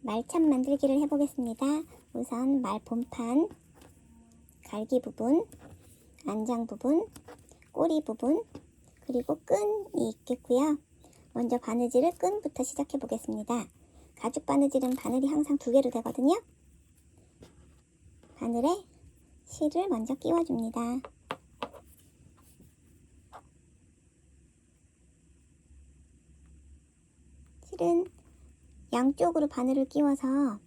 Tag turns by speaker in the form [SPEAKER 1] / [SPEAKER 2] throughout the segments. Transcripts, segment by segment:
[SPEAKER 1] 말참 만들기를 해보겠습니다. 우선 말 본판, 갈기 부분, 안장 부분, 꼬리 부분, 그리고 끈이 있겠고요. 먼저 바느질을 끈부터 시작해 보겠습니다. 가죽 바느질은 바늘이 항상 2개로 되거든요. 바늘에 실을 먼저 끼워줍니다. 실은 양쪽으로 바늘을 끼워서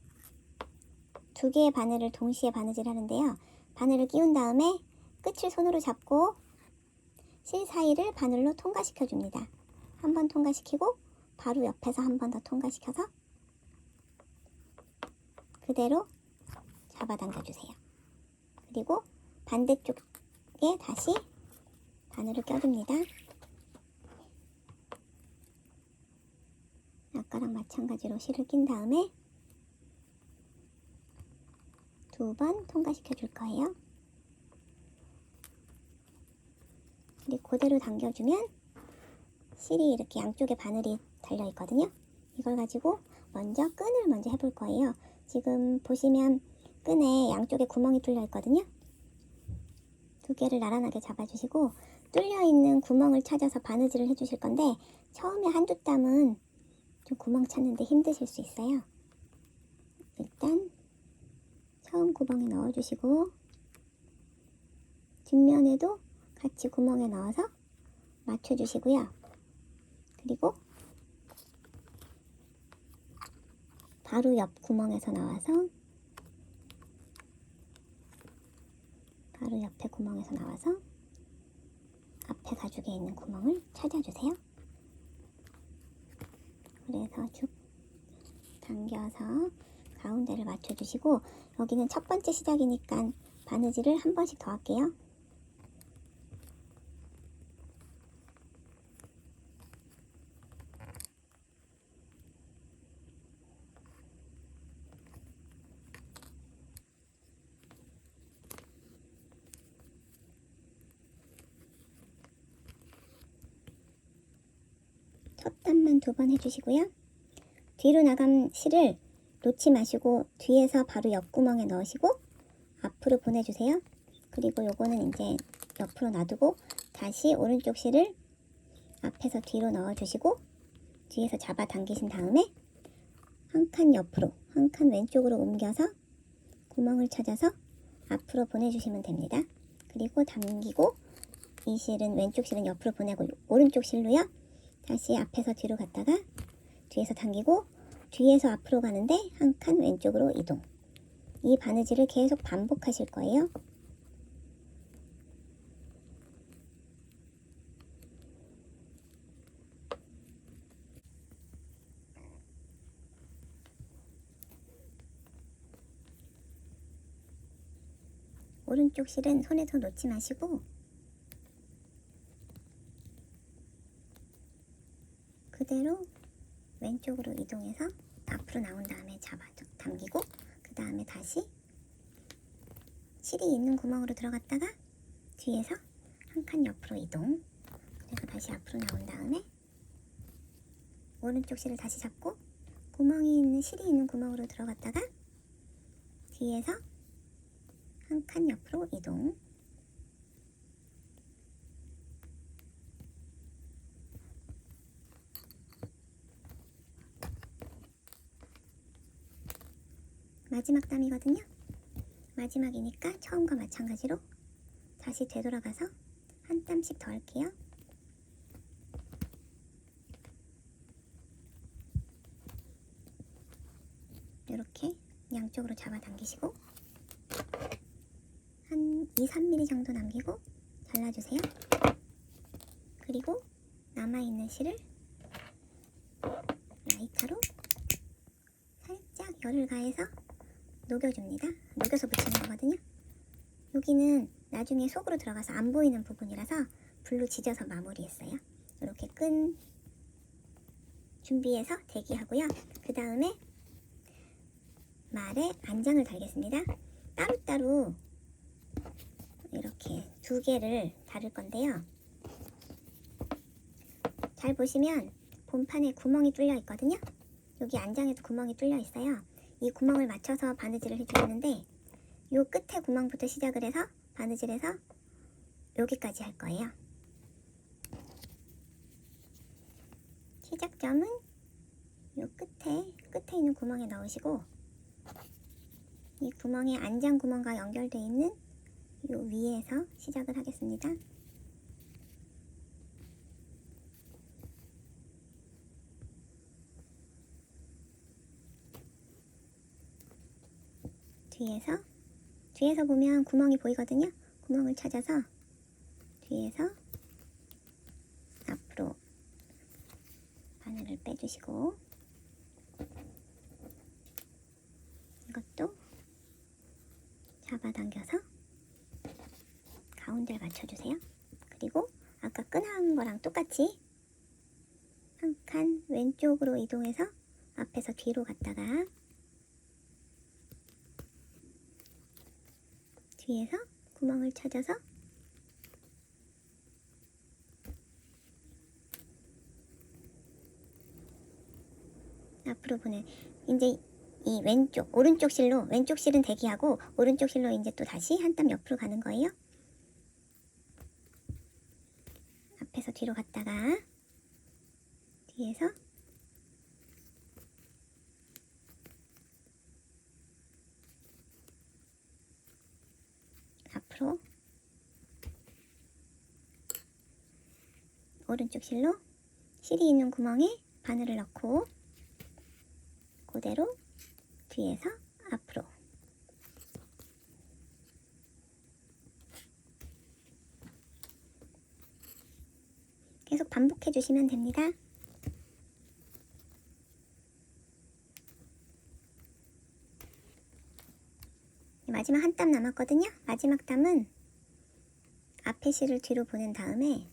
[SPEAKER 1] 2개의 바늘을 동시에 바느질 하는데요. 바늘을 끼운 다음에 끝을 손으로 잡고 실 사이를 바늘로 통과시켜 줍니다. 한 번 통과시키고 바로 옆에서 한 번 더 통과시켜서 그대로 잡아당겨 주세요. 그리고 반대쪽에 다시 바늘을 껴줍니다. 아까랑 마찬가지로 실을 낀 다음에 2번 통과시켜 줄 거예요. 그리고 그대로 당겨주면 실이 이렇게 양쪽에 바늘이 달려 있거든요. 이걸 가지고 끈을 먼저 해볼 거예요. 지금 보시면 끈에 양쪽에 구멍이 뚫려 있거든요. 2개를 나란하게 잡아주시고 뚫려 있는 구멍을 찾아서 바느질을 해주실 건데 처음에 한두 땀은 좀 구멍 찾는데 힘드실 수 있어요. 일단 처음 구멍에 넣어주시고 뒷면에도 같이 구멍에 넣어서 맞춰주시고요. 그리고 바로 옆 구멍에서 나와서 바로 옆에 구멍에서 나와서 앞에 가죽에 있는 구멍을 찾아주세요. 그래서 쭉 당겨서 가운데를 맞춰주시고 여기는 첫 번째 시작이니까 바느질을 한 번씩 더 할게요. 첫 단만 2번 해주시고요. 뒤로 나간 실을 놓지 마시고 뒤에서 바로 옆 구멍에 넣으시고 앞으로 보내주세요. 그리고 요거는 이제 옆으로 놔두고 다시 오른쪽 실을 앞에서 뒤로 넣어주시고 뒤에서 잡아당기신 다음에 한 칸 옆으로, 한 칸 왼쪽으로 옮겨서 구멍을 찾아서 앞으로 보내주시면 됩니다. 그리고 당기고 이 실은 왼쪽 실은 옆으로 보내고 오른쪽 실로요. 다시 앞에서 뒤로 갔다가 뒤에서 당기고 뒤에서 앞으로 가는데 한 칸 왼쪽으로 이동. 이 바느질을 계속 반복하실 거예요. 오른쪽 실은 손에서 놓지 마시고 그대로 왼쪽으로 이동해서 앞으로 나온 다음에 당기고 그 다음에 다시 실이 있는 구멍으로 들어갔다가 뒤에서 한 칸 옆으로 이동. 그래서 다시 앞으로 나온 다음에 오른쪽 실을 다시 잡고 실이 있는 구멍으로 들어갔다가 뒤에서 한 칸 옆으로 이동. 마지막 땀이거든요. 마지막이니까 처음과 마찬가지로 다시 되돌아가서 한 땀씩 더 할게요. 이렇게 양쪽으로 잡아당기시고 한 2-3mm 정도 남기고 잘라주세요. 그리고 남아있는 실을 라이터로 살짝 열을 가해서 녹여줍니다. 녹여서 붙이는 거거든요. 여기는 나중에 속으로 들어가서 안 보이는 부분이라서 불로 지져서 마무리했어요. 이렇게 끈 준비해서 대기하고요. 그 다음에 말에 안장을 달겠습니다. 따로따로 이렇게 2개를 다룰 건데요. 잘 보시면 본판에 구멍이 뚫려 있거든요. 여기 안장에도 구멍이 뚫려 있어요. 이 구멍을 맞춰서 바느질을 해주시는데 요 끝에 구멍부터 시작을 해서 바느질해서 여기까지 할 거예요. 시작점은 요 끝에 있는 구멍에 넣으시고 이 구멍에 안장 구멍과 연결되어 있는 요 위에서 시작을 하겠습니다. 뒤에서 보면 구멍이 보이거든요. 구멍을 찾아서 뒤에서 앞으로 바늘을 빼주시고 이것도 잡아당겨서 가운데를 맞춰주세요. 그리고 아까 끈한 거랑 똑같이 한 칸 왼쪽으로 이동해서 앞에서 뒤로 갔다가 뒤에서 구멍을 찾아서 앞으로 보내. 이제 이 오른쪽 실은 대기하고 오른쪽 실로 이제 또 다시 한 땀 옆으로 가는 거예요. 앞에서 뒤로 갔다가 뒤에서 앞으로 오른쪽 실이 있는 구멍에 바늘을 넣고 그대로 뒤에서 앞으로 계속 반복해 주시면 됩니다. 마지막 한 땀 남았거든요. 마지막 땀은 앞에 실을 뒤로 보낸 다음에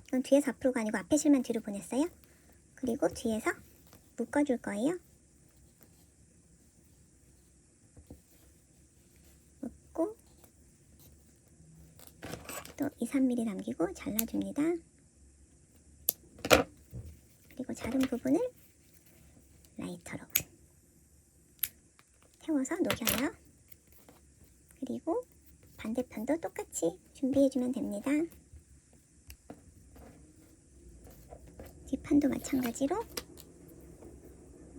[SPEAKER 1] 이건 뒤에서 앞으로가 아니고 앞에 실만 뒤로 보냈어요. 그리고 뒤에서 묶어줄 거예요. 묶고 또 2-3mm 남기고 잘라줍니다. 그리고 자른 부분을 라이터로 태워서 녹여요. 그리고 반대편도 똑같이 준비해주면 됩니다. 뒷판도 마찬가지로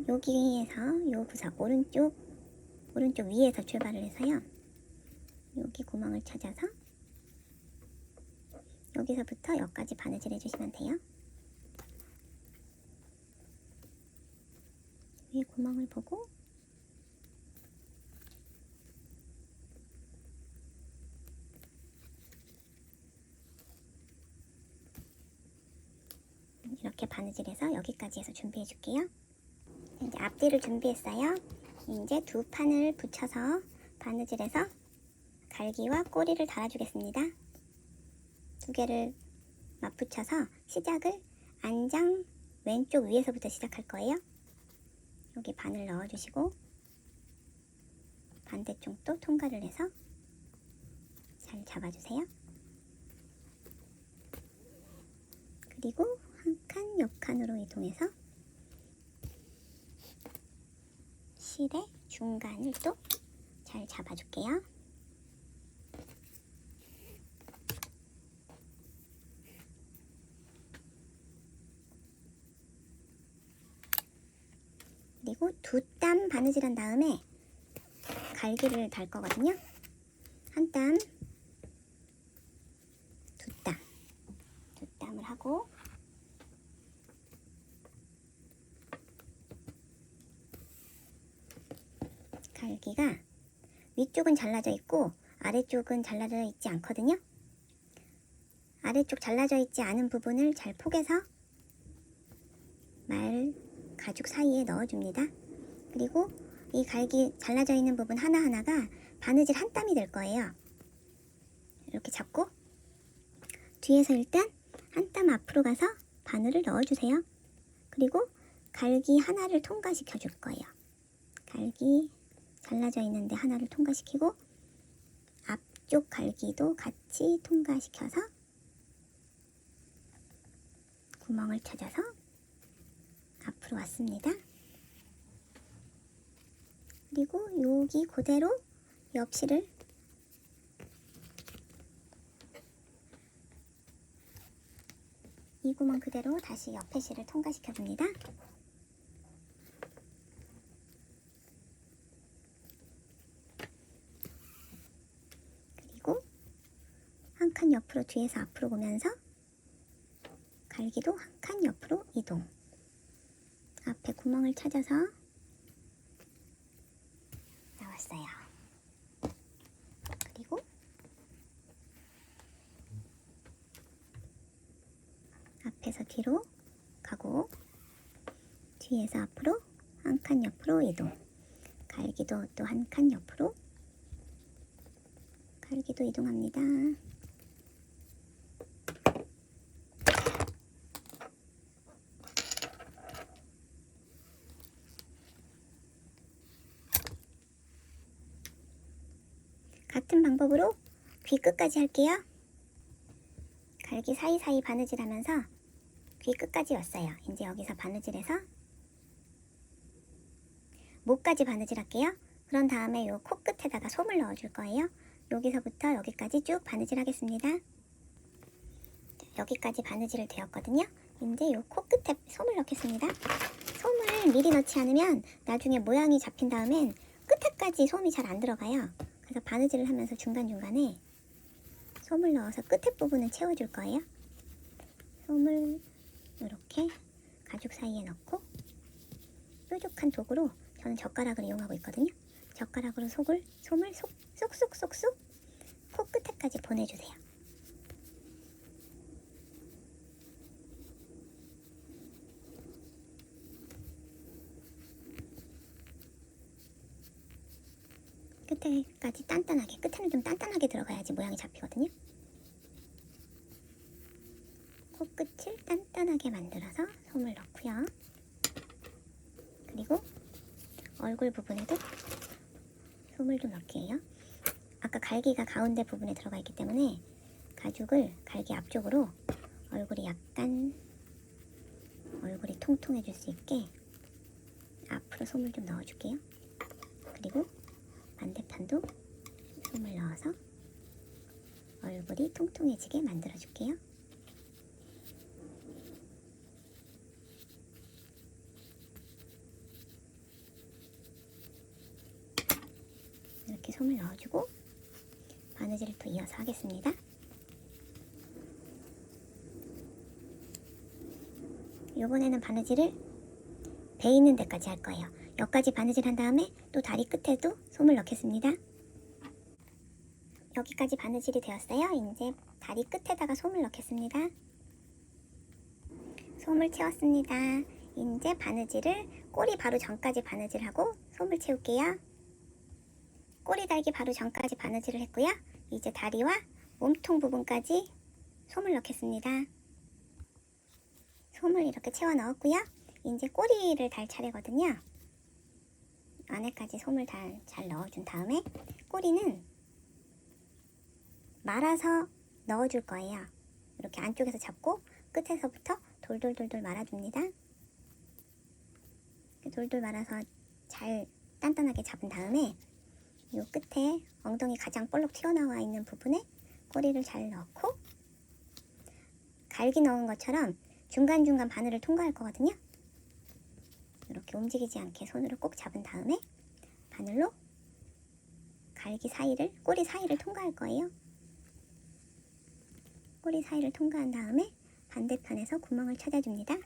[SPEAKER 1] 여기에서 요 구석 오른쪽 위에서 출발을 해서요. 여기 구멍을 찾아서 여기서부터 여기까지 바느질 해주시면 돼요. 위에 구멍을 보고 이렇게 바느질해서 여기까지 해서 준비해 줄게요. 이제 앞뒤를 준비했어요. 이제 두 판을 붙여서 바느질해서 갈기와 꼬리를 달아주겠습니다. 두 개를 맞붙여서 시작을 안장 왼쪽 위에서부터 시작할 거예요. 여기 바늘 넣어주시고 반대쪽도 통과를 해서 잘 잡아주세요. 그리고 한 칸 옆칸으로 이동해서 실의 중간을 또 잘 잡아줄게요. 그리고 두 땀 바느질한 다음에 갈기를 달 거거든요. 한 땀, 두 땀을 하고 갈기가 위쪽은 잘라져 있고 아래쪽은 잘라져 있지 않거든요. 아래쪽 잘라져 있지 않은 부분을 잘 포개서 가죽 사이에 넣어줍니다. 그리고 이 갈기 잘라져 있는 부분 하나하나가 바느질 한 땀이 될 거예요. 이렇게 잡고 뒤에서 일단 한 땀 앞으로 가서 바늘을 넣어주세요. 그리고 갈기 하나를 통과시켜 줄 거예요. 갈기 잘라져 있는데 하나를 통과시키고 앞쪽 갈기도 같이 통과시켜서 구멍을 찾아서 앞으로 왔습니다. 그리고 여기 그대로 옆 실을 이 구멍 그대로 다시 옆에 실을 통과시켜 줍니다. 그리고 한 칸 옆으로 뒤에서 앞으로 보면서 갈기도 한 칸 옆으로 이동. 앞에 구멍을 찾아서 나왔어요. 그리고 앞에서 뒤로 가고 뒤에서 앞으로 한 칸 옆으로 이동. 갈기도 또 한 칸 옆으로 갈기도 이동합니다. 같은 방법으로 귀 끝까지 할게요. 갈기 사이사이 바느질 하면서 귀 끝까지 왔어요. 이제 여기서 바느질해서 목까지 바느질 할게요. 그런 다음에 요 코끝에다가 솜을 넣어줄 거예요. 여기서부터 여기까지 쭉 바느질 하겠습니다. 여기까지 바느질을 되었거든요. 이제 요 코끝에 솜을 넣겠습니다. 솜을 미리 넣지 않으면 나중에 모양이 잡힌 다음엔 끝에까지 솜이 잘 안 들어가요. 그래서 바느질을 하면서 중간중간에 솜을 넣어서 끝에 부분을 채워줄 거예요. 솜을 이렇게 가죽 사이에 넣고 뾰족한 도구로 저는 젓가락을 이용하고 있거든요. 젓가락으로 솜을 쏙쏙쏙쏙 코끝에까지 보내주세요. 끝에까지 단단하게, 끝에는 좀 단단하게 들어가야지 모양이 잡히거든요. 코끝을 단단하게 만들어서 솜을 넣고요. 그리고 얼굴 부분에도 솜을 좀 넣을게요. 아까 갈기가 가운데 부분에 들어가 있기 때문에 가죽을 갈기 앞쪽으로 얼굴이 통통해질 수 있게 앞으로 솜을 좀 넣어줄게요. 그리고 반대편도 솜을 넣어서 얼굴이 통통해지게 만들어줄게요. 이렇게 솜을 넣어주고 바느질을 또 이어서 하겠습니다. 요번에는 바느질을 배 있는 데까지 할 거예요. 여기까지 바느질 한 다음에 또 다리 끝에도 솜을 넣겠습니다. 여기까지 바느질이 되었어요. 이제 다리 끝에다가 솜을 넣겠습니다. 솜을 채웠습니다. 이제 바느질을 꼬리 바로 전까지 바느질하고 솜을 채울게요. 꼬리 달기 바로 전까지 바느질을 했고요. 이제 다리와 몸통 부분까지 솜을 넣겠습니다. 솜을 이렇게 채워 넣었고요. 이제 꼬리를 달 차례거든요. 안에까지 솜을 잘 넣어준 다음에 꼬리는 말아서 넣어줄 거예요. 이렇게 안쪽에서 잡고 끝에서부터 돌돌돌돌 말아줍니다. 돌돌 말아서 잘 단단하게 잡은 다음에 이 끝에 엉덩이 가장 볼록 튀어나와 있는 부분에 꼬리를 잘 넣고 갈기 넣은 것처럼 중간중간 바늘을 통과할 거거든요. 이렇게 움직이지 않게 손으로 꼭 잡은 다음에 바늘로 갈기 사이를, 꼬리 사이를 통과할 거예요. 꼬리 사이를 통과한 다음에 반대편에서 구멍을 찾아줍니다.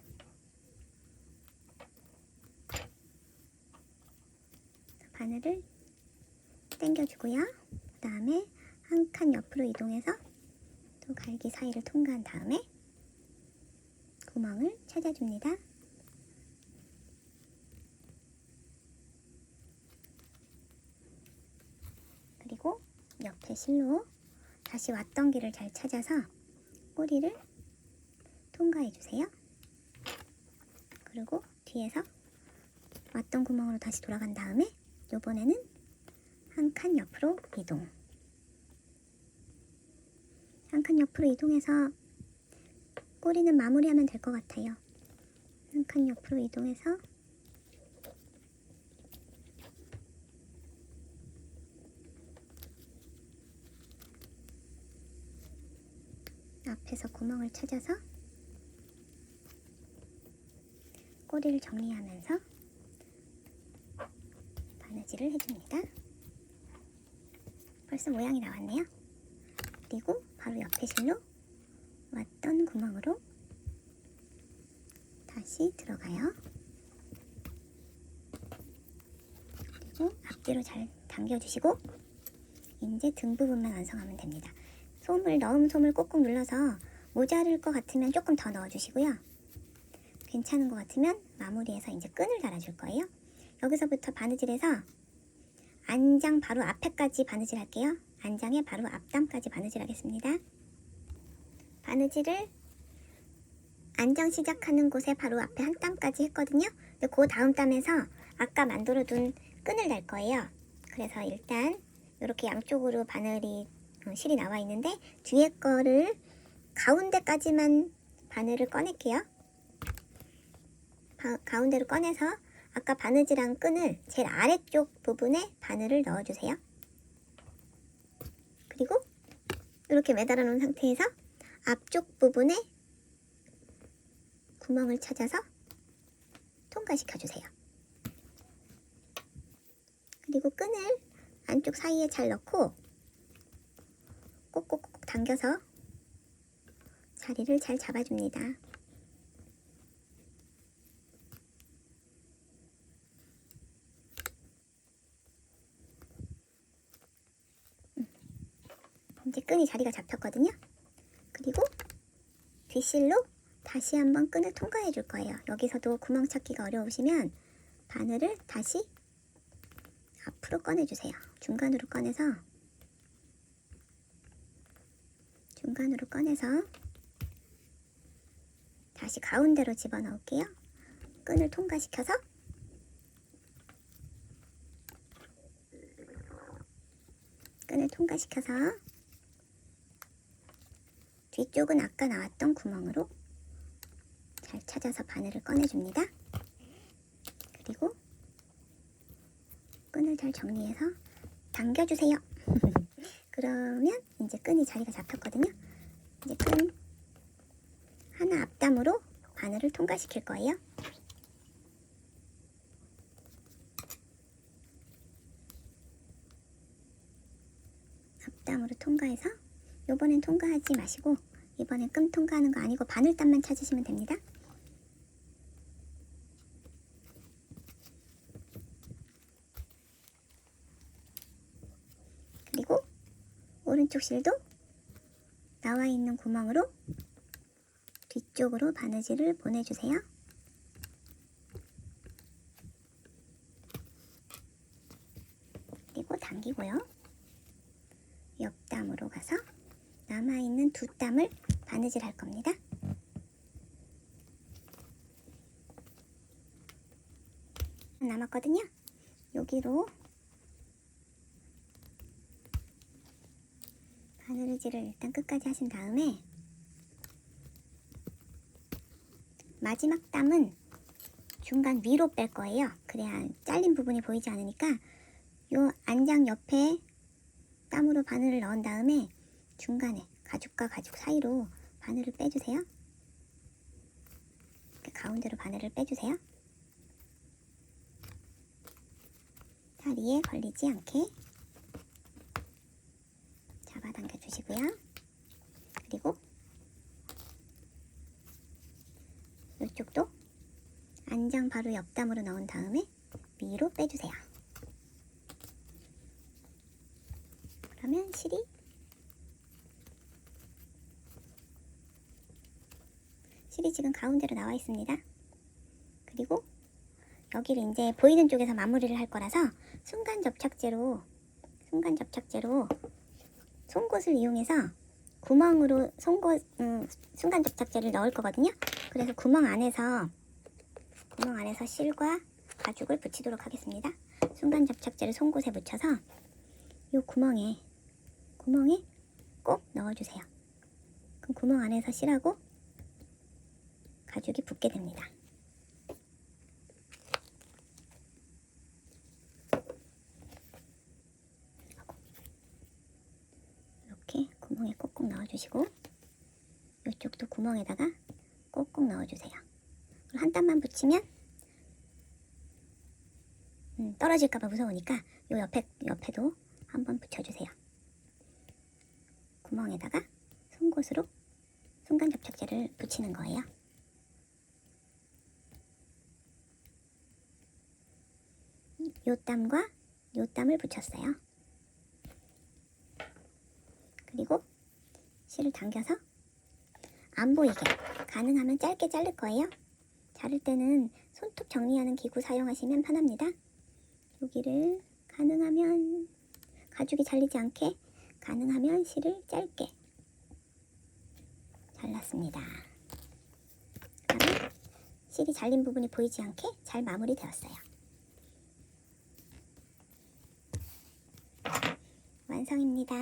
[SPEAKER 1] 바늘을 당겨주고요. 그 다음에 한 칸 옆으로 이동해서 또 갈기 사이를 통과한 다음에 구멍을 찾아줍니다. 그리고 옆에 실로 다시 왔던 길을 잘 찾아서 꼬리를 통과해주세요. 그리고 뒤에서 왔던 구멍으로 다시 돌아간 다음에 이번에는 한 칸 옆으로 이동. 한 칸 옆으로 이동해서 꼬리는 마무리하면 될 것 같아요. 한 칸 옆으로 이동해서 앞에서 구멍을 찾아서 꼬리를 정리하면서 바느질을 해줍니다. 벌써 모양이 나왔네요. 그리고 바로 옆에 실로 왔던 구멍으로 다시 들어가요. 그리고 앞뒤로 잘 당겨주시고 이제 등 부분만 완성하면 됩니다. 넣은 솜을 꾹꾹 눌러서 모자랄 것 같으면 조금 더 넣어주시고요. 괜찮은 것 같으면 마무리해서 이제 끈을 달아줄 거예요. 여기서부터 바느질해서 안장 바로 앞에까지 바느질 할게요. 안장의 바로 앞담까지 바느질 하겠습니다. 바느질을 안장 시작하는 곳에 바로 앞에 한 땀까지 했거든요. 근데 그 다음 땀에서 아까 만들어둔 끈을 달 거예요. 그래서 일단 이렇게 양쪽으로 바늘이 실이 나와 있는데 뒤에 거를 가운데까지만 바늘을 꺼낼게요. 가운데로 꺼내서 아까 바느질한 끈을 제일 아래쪽 부분에 바늘을 넣어주세요. 그리고 이렇게 매달아 놓은 상태에서 앞쪽 부분에 구멍을 찾아서 통과시켜 주세요. 그리고 끈을 안쪽 사이에 잘 넣고 꼭꼭꼭 당겨서 자리를 잘 잡아줍니다. 이제 끈이 자리가 잡혔거든요. 그리고 뒷실로 다시 한번 끈을 통과해 줄 거예요. 여기서도 구멍 찾기가 어려우시면 바늘을 다시 앞으로 꺼내주세요. 중간으로 꺼내서 다시 가운데로 집어넣을게요. 끈을 통과시켜서 뒤쪽은 아까 나왔던 구멍으로 잘 찾아서 바늘을 꺼내줍니다. 그리고 끈을 잘 정리해서 당겨주세요. 그러면 이제 끈이 자리가 잡혔거든요. 이제 끈 하나 앞담으로 바늘을 통과시킬 거예요. 앞담으로 통과해서 이번엔 통과하지 마시고 이번엔 끈 통과하는 거 아니고 바늘땀만 찾으시면 됩니다. 그리고 오른쪽 실도 나와 있는 구멍으로 뒤쪽으로 바느질을 보내주세요. 그리고 당기고요. 옆담으로 가서 남아있는 두 땀을 바느질 할 겁니다. 남았거든요. 여기로 바느질을 일단 끝까지 하신 다음에 마지막 땀은 중간 위로 뺄 거예요. 그래야 잘린 부분이 보이지 않으니까 요 안장 옆에 땀으로 바늘을 넣은 다음에 중간에 가죽과 가죽 사이로 바늘을 빼주세요. 가운데로 바늘을 빼주세요. 다리에 걸리지 않게 잡아당겨 주시고요. 그리고 이쪽도 안장 바로 옆담으로 넣은 다음에 위로 빼주세요. 그러면 실이 지금 가운데로 나와 있습니다. 그리고 여기를 이제 보이는 쪽에서 마무리를 할 거라서 순간 접착제로 송곳을 이용해서 구멍으로 순간 접착제를 넣을 거거든요. 그래서 구멍 안에서 실과 가죽을 붙이도록 하겠습니다. 순간 접착제를 송곳에 묻혀서 이 구멍에 꼭 넣어주세요. 그럼 구멍 안에서 실하고 가죽이 붙게 됩니다. 이렇게 구멍에 꼭꼭 넣어주시고 구멍에다가 꼭꼭 넣어주세요. 한 땀만 붙이면 떨어질까봐 무서우니까 요 옆에도 한번 붙여주세요. 구멍에다가 송곳으로 순간 접착제를 붙이는 거예요. 요 땀과 요 땀을 붙였어요. 그리고 실을 당겨서 안 보이게 가능하면 짧게 자를 거예요. 자를 때는 손톱 정리하는 기구 사용하시면 편합니다. 여기를 가능하면 가죽이 잘리지 않게 가능하면 실을 짧게 잘랐습니다. 그러면 실이 잘린 부분이 보이지 않게 잘 마무리되었어요. 완성입니다.